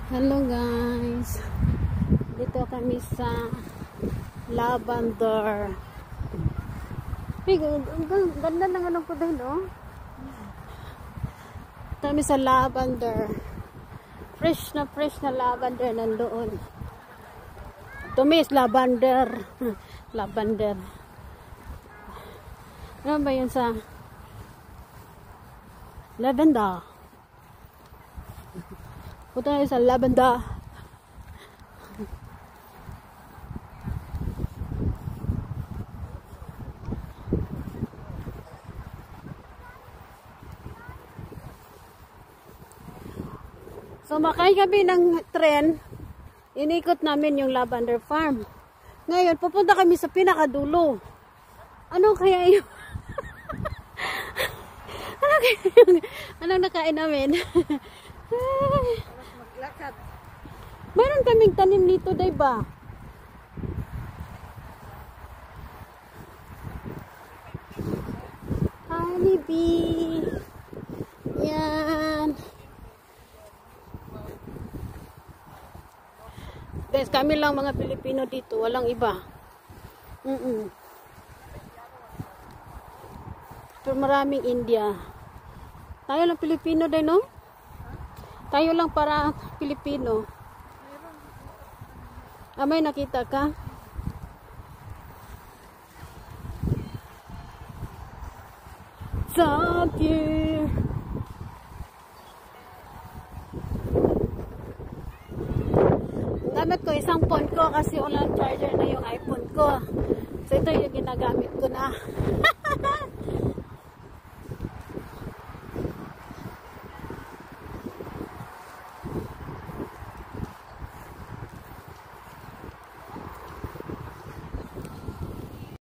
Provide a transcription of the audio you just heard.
Hello guys, dito kami sa lavender. Ganda ng anong ko din, no? Kami sa lavender. Fresh na lavender nandoon. Tumis lavender. Lavender. Ano ba yun sa lavender? Punta tayo sa lavender. So makay kami ng tren, inikot namin yung lavender farm. Ngayon pupunta kami sa pinakadulo. Ano kaya yung anong nakain namin? Maglakad. Mayroon kaming tanim dito, diba? Honey bee. Yan. Guys, kami lang mga Pilipino dito, walang iba. Pero maraming India. Tayo lang Pilipino din, no? Tayo lang para Pilipino. May nakita ka? Stop you. Gamit ko isang phone ko kasi walang charger na yung iPhone ko. So ito yung ginagamit ko na.